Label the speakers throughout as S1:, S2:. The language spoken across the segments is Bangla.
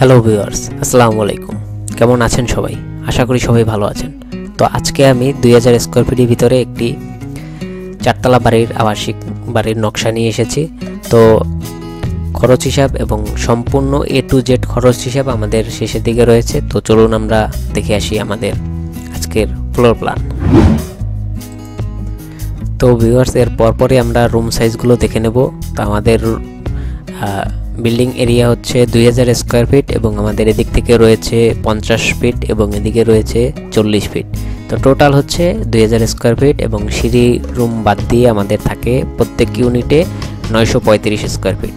S1: হ্যালো ভিউয়ার্স, আসসালামু আলাইকুম। কেমন আছেন সবাই? আশা করি সবাই ভালো আছেন। তো আজকে আমি 2000 স্কয়ার ফিটের ভিতরে একটি চারতলা বাড়ির আবাসিক বাড়ির নকশা নিয়ে এসেছি। তো খরচ হিসাব এবং সম্পূর্ণ A to Z খরচ হিসাব আমাদের শেষের দিকে রয়েছে। তো চলুন আমরা দেখে আসি আমাদের আজকের ফ্লোর প্ল্যান। তো ভিউয়ার্স, এর পরপরই আমরা রুম সাইজগুলো দেখে নেব। তো আমাদের বিল্ডিং এরিয়া হচ্ছে 2000 স্কয়ার ফিট এবং আমাদের এদিক থেকে রয়েছে 50 ফিট এবং এদিকে রয়েছে 40 ফিট। তো টোটাল হচ্ছে 2000 স্কয়ার ফিট এবং সিঁড়ি রুম বাদ দিয়ে আমাদের থাকে প্রত্যেক ইউনিটে 935 স্কয়ার ফিট।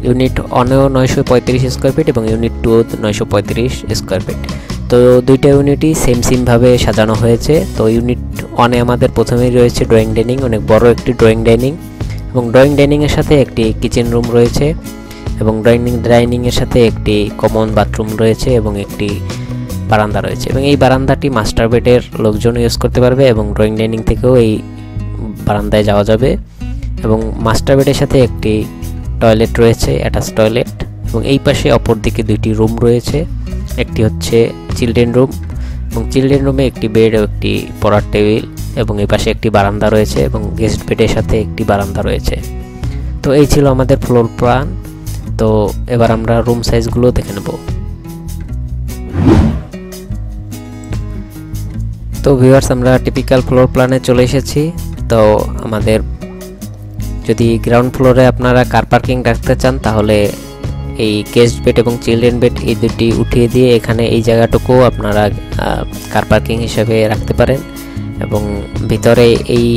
S1: ইউনিট 1-এও 935 স্কয়ার ফিট এবং ইউনিট 2-ও 935 স্কয়ার ফিট। তো দুইটা ইউনিটই সেমভাবে সাজানো হয়েছে। তো ইউনিট 1-এ আমাদের প্রথমেই রয়েছে ড্রয়িং ডাইনিং, অনেক বড় একটি ড্রয়িং ডাইনিং এবং ড্রয়িং ডাইনিংয়ের সাথে একটি কিচেন রুম রয়েছে এবং ডাইনিংয়ের সাথে একটি কমন বাথরুম রয়েছে এবং একটি বারান্দা রয়েছে এবং এই বারান্দাটি মাস্টার বেডের লোকজন ইউজ করতে পারবে এবং ড্রয়িং ডাইনিং থেকেও এই বারান্দায় যাওয়া যাবে এবং মাস্টার বেডের সাথে একটি টয়লেট রয়েছে, অ্যাটাচ টয়লেট এবং এই পাশে অপর দিকে দুইটি রুম রয়েছে। একটি হচ্ছে চিলড্রেন রুম এবং চিলড্রেন রুমে একটি বেড ও একটি পড়ার টেবিল এবং এই পাশে একটি বারান্দা রয়েছে এবং গেস্ট বেডের সাথে একটি বারান্দা রয়েছে। তো এই ছিল আমাদের ফ্লোর প্ল্যান। তো এবার আমরা রুম সাইজগুলো দেখে নেব। তো ভিউয়ার্স, আমরা টিপিক্যাল ফ্লোর প্ল্যানে চলে এসেছি। তো আমাদের যদি গ্রাউন্ড ফ্লোরে আপনারা কার পার্কিং রাখতে চান তাহলে এই গেস্ট বেড এবং চিলড্রেন বেড এই দুটি উঠিয়ে দিয়ে এখানে এই জায়গাটুকু আপনারা কার পার্কিং হিসেবে রাখতে পারেন এবং ভিতরে এই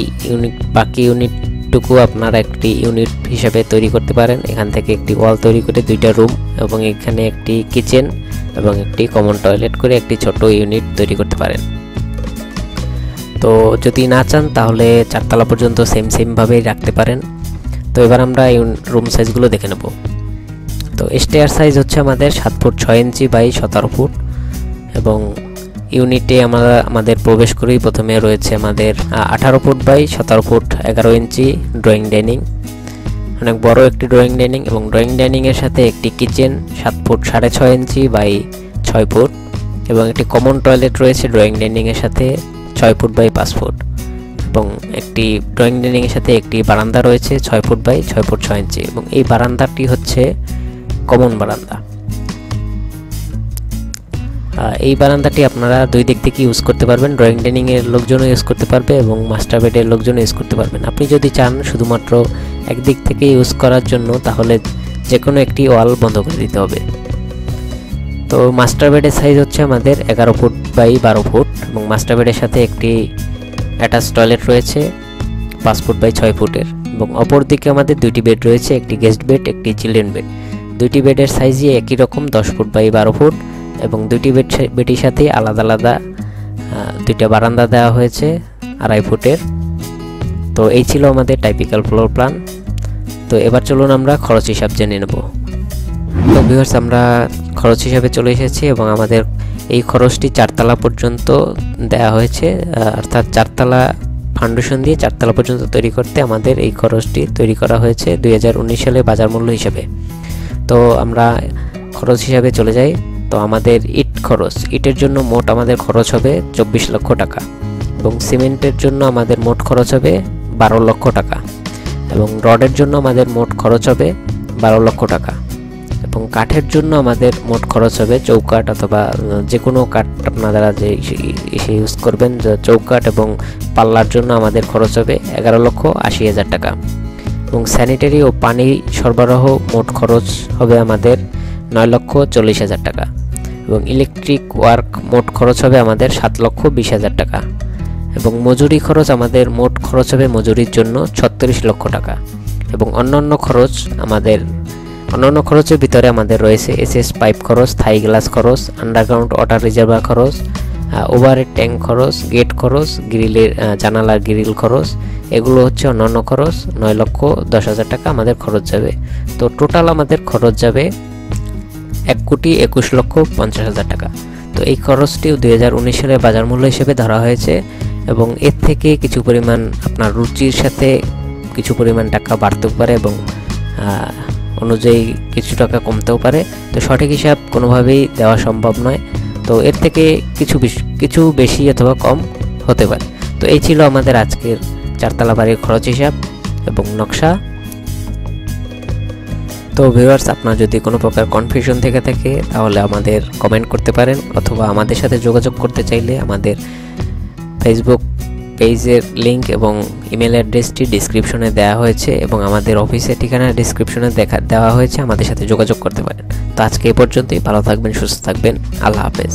S1: বাকি ইউনিটটুকু আপনারা একটি ইউনিট হিসেবে তৈরি করতে পারেন। এখান থেকে একটি ওয়াল তৈরি করে দুইটা রুম এবং এখানে একটি কিচেন এবং একটি কমন টয়লেট করে একটি ছোট ইউনিট তৈরি করতে পারেন। তো যদি না চান তাহলে চারতলা পর্যন্ত সেমভাবেই রাখতে পারেন। তো এবার আমরা এই রুম সাইজগুলো দেখে নেব। তো স্টেয়ার সাইজ হচ্ছে আমাদের 7 ফুট 6 ইঞ্চি বাই 17 ফুট এবং ইউনিটে আমাদের প্রবেশ করেই প্রথমে রয়েছে আমাদের 18 foot by 17 foot 11 inch drawing dining, অনেক বড় একটি ড্রয়িং ডাইনিং এবং ড্রয়িং ডাইনিংয়ের সাথে একটি kitchen 7 foot 6.5 inch by 6 foot এবং একটি কমন টয়লেট রয়েছে ড্রয়িং ডাইনিংয়ের সাথে 6 ফুট বাই 5 ফুট এবং একটি ড্রয়িং ডাইনিংয়ের সাথে একটি বারান্দা রয়েছে 6 ফুট বাই 6 ফুট 6 ইঞ্চি এবং এই বারান্দাটি হচ্ছে কমন বারান্দা। এই বারান্দাটি আপনারা দুই দিক থেকে ইউজ করতে পারবেন, ড্রয়িং ডাইনিংয়ের লোকজনও ইউজ করতে পারবে এবং মাস্টার বেডের লোকজনও ইউজ করতে পারবেন। আপনি যদি চান শুধুমাত্র একদিক থেকে ইউজ করার জন্য তাহলে যে কোনো একটি ওয়াল বন্ধ করে দিতে হবে। তো মাস্টার বেডের সাইজ হচ্ছে আমাদের 11 ফুট বাই 12 ফুট এবং মাস্টার বেডের সাথে একটি অ্যাটাচ টয়লেট রয়েছে 5 ফুট বাই 6 ফুটের এবং অপর দিকে আমাদের দুইটি বেড রয়েছে, একটি গেস্ট বেড একটি চিলড্রেন বেড। দুইটি বেডের সাইজই একই রকম 10 ফুট বাই 12 ফুট এবং দুইটি বেডের সাথে আলাদা আলাদা দুইটা বারান্দা দেওয়া হয়েছে 2.5 ফুটের। তো এই ছিল আমাদের টাইপিক্যাল ফ্লোর প্ল্যান। তো এবার চলুন আমরা খরচ হিসাব জেনে নেব। তো ভিউয়ার্স, আমরা খরচ হিসাবে চলে এসেছি এবং আমাদের এই খরচটি চারতলা পর্যন্ত দেওয়া হয়েছে, অর্থাৎ চারতলা ফাউন্ডেশন দিয়ে চারতলা পর্যন্ত তৈরি করতে আমাদের এই খরচটি তৈরি করা হয়েছে 2019 সালে বাজার মূল্য হিসাবে। তো আমরা খরচ হিসাবে চলে যাই। তো আমাদের ইটের জন্য মোট আমাদের খরচ হবে 24 লক্ষ টাকা এবং সিমেন্টের জন্য আমাদের মোট খরচ হবে 12 লক্ষ টাকা এবং রডের জন্য আমাদের মোট খরচ হবে 12 লক্ষ টাকা এবং কাঠের জন্য আমাদের মোট খরচ হবে চৌকাঠ অথবা যে কোনো কাঠ আপনারা যে ইউজ করবেন, চৌকাঠ এবং পাল্লার জন্য আমাদের খরচ হবে 11,80,000 টাকা এবং স্যানিটারি ও পানি সরবরাহ মোট খরচ হবে আমাদের 9,40,000 টাকা এবং ইলেকট্রিক ওয়ার্ক মোট খরচ হবে আমাদের 7,20,000 টাকা এবং মজুরি খরচ আমাদের মোট খরচ হবে মজুরির জন্য 36 লক্ষ টাকা এবং অন্যান্য খরচের ভিতরে আমাদের রয়েছে এসএস পাইপ খরচ, থাই গ্লাস খরচ, আন্ডারগ্রাউন্ড ওয়াটার রিজার্ভার খরচ, ওভারহেড ট্যাঙ্ক খরচ, গেট খরচ, গ্রিলের জানালার গ্রিল খরচ, এগুলো হচ্ছে অন্যান্য খরচ। 9,10,000 টাকা আমাদের খরচ যাবে। তো টোটাল আমাদের খরচ যাবে 1,21,50,000 টাকা। তো এই খরচটি 2019 সালে বাজার মূল্য হিসেবে ধরা হয়েছে এবং এর থেকে কিছু পরিমাণ আপনার রুচির সাথে কিছু পরিমাণ টাকা বাড়তে পারে এবং অনুযায়ী কিছু টাকা কমতেও পারে। তো সঠিক হিসাব কোনোভাবেই দেওয়া সম্ভব নয়, তো এর থেকে কিছু বেশি অথবা কম হতে পারে। তো এই ছিল আমাদের আজকের 4 তলা বাড়ির খরচ হিসাব এবং নকশা। তো ভিউয়ার্স, আপনার যদি কোনো প্রকার কনফিউশন থেকে থাকে তাহলে আমাদের কমেন্ট করতে পারেন, অথবা আমাদের সাথে যোগাযোগ করতে চাইলে আমাদের ফেসবুক পেজের লিংক এবং ইমেল অ্যাড্রেসটি ডিসক্রিপশনে দেওয়া হয়েছে এবং আমাদের অফিসের ঠিকানা ডিসক্রিপশনে দেওয়া হয়েছে, আমাদের সাথে যোগাযোগ করতে পারেন। তো আজকে এই পর্যন্তই, ভালো থাকবেন, সুস্থ থাকবেন, আল্লাহ হাফেজ।